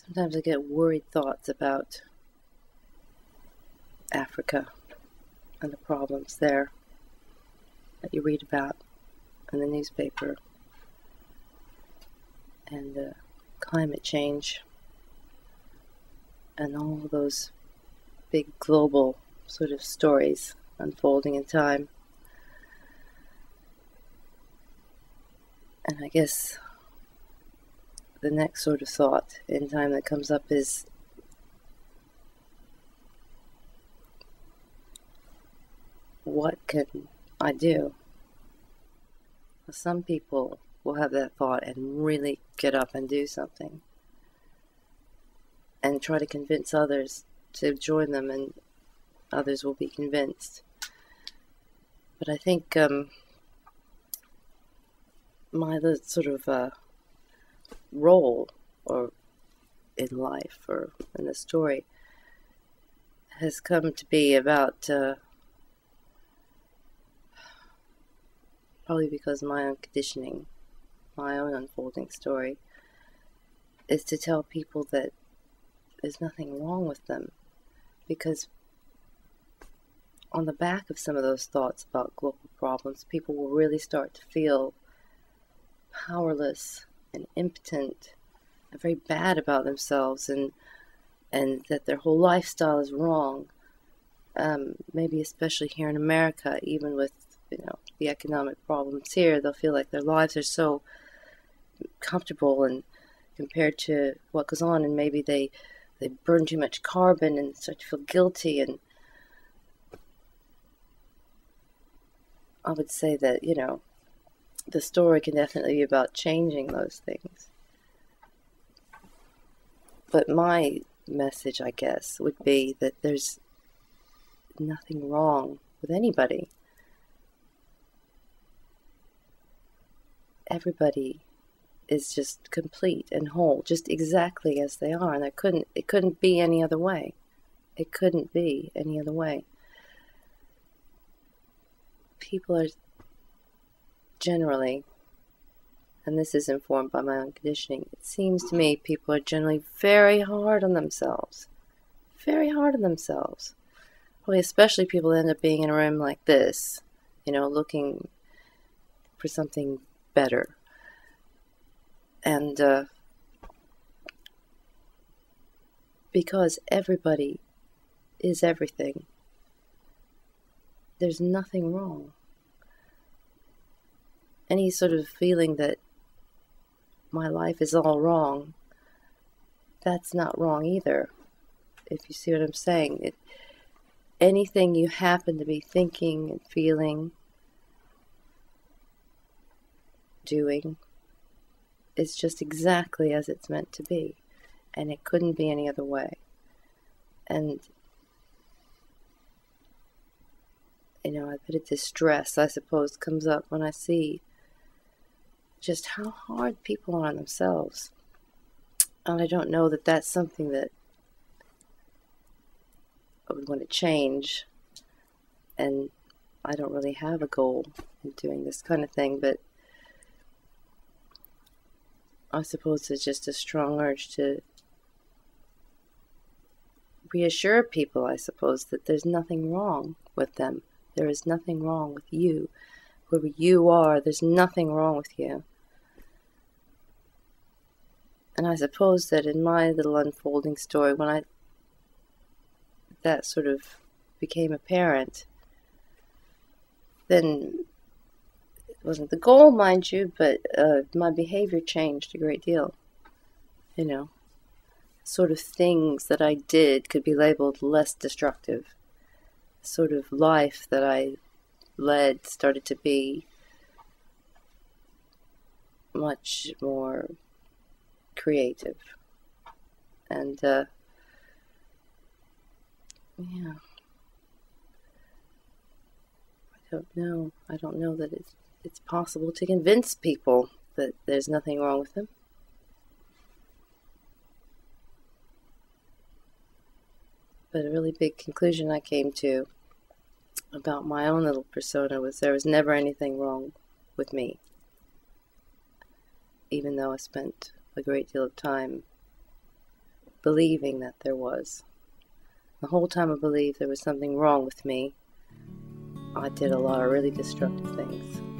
Sometimes I get worried thoughts about Africa and the problems there that you read about in the newspaper, and climate change and all those big global sort of stories unfolding in time. And I guess the next sort of thought in time that comes up is, what can I do? Some people will have that thought and really get up and do something and try to convince others to join them, and others will be convinced. But I think my sort of role or in life or in the story has come to be about probably because of my own conditioning, my own unfolding story, is to tell people that there's nothing wrong with them, because on the back of some of those thoughts about global problems, people will really start to feel powerless and impotent and very bad about themselves, and that their whole lifestyle is wrong. Maybe especially here in America, even with the economic problems here, they'll feel like their lives are so comfortable and compared to what goes on, and maybe they burn too much carbon and start to feel guilty. And I would say that, the story can definitely be about changing those things. But my message, I guess, would be that there's nothing wrong with anybody. Everybody is just complete and whole, just exactly as they are, and it couldn't be any other way. It couldn't be any other way. People are generally, and this is informed by my own conditioning, it seems to me people are generally very hard on themselves. Very hard on themselves. Probably especially people that end up being in a room like this, looking for something better. And because everybody is everything, there's nothing wrong. Any sort of feeling that my life is all wrong, that's not wrong either, if you see what I'm saying. Anything you happen to be thinking and feeling, doing, is just exactly as it's meant to be, and it couldn't be any other way. And a bit of distress, I suppose, comes up when I see just how hard people are on themselves. And I don't know that that's something that I would want to change, and I don't really have a goal in doing this kind of thing, but I suppose it's just a strong urge to reassure people, I suppose, that there's nothing wrong with them. There is nothing wrong with you. Whoever you are, there's nothing wrong with you. And I suppose that in my little unfolding story, when that sort of became apparent, then it wasn't the goal, mind you, but my behavior changed a great deal. Sort of things that I did could be labeled less destructive. Sort of life that I led started to be much more creative. And I don't know that it's possible to convince people that there's nothing wrong with them. But a really big conclusion I came to about my own little persona was there was never anything wrong with me. Even though I spent a great deal of time believing that there was. The whole time I believed there was something wrong with me, I did a lot of really destructive things.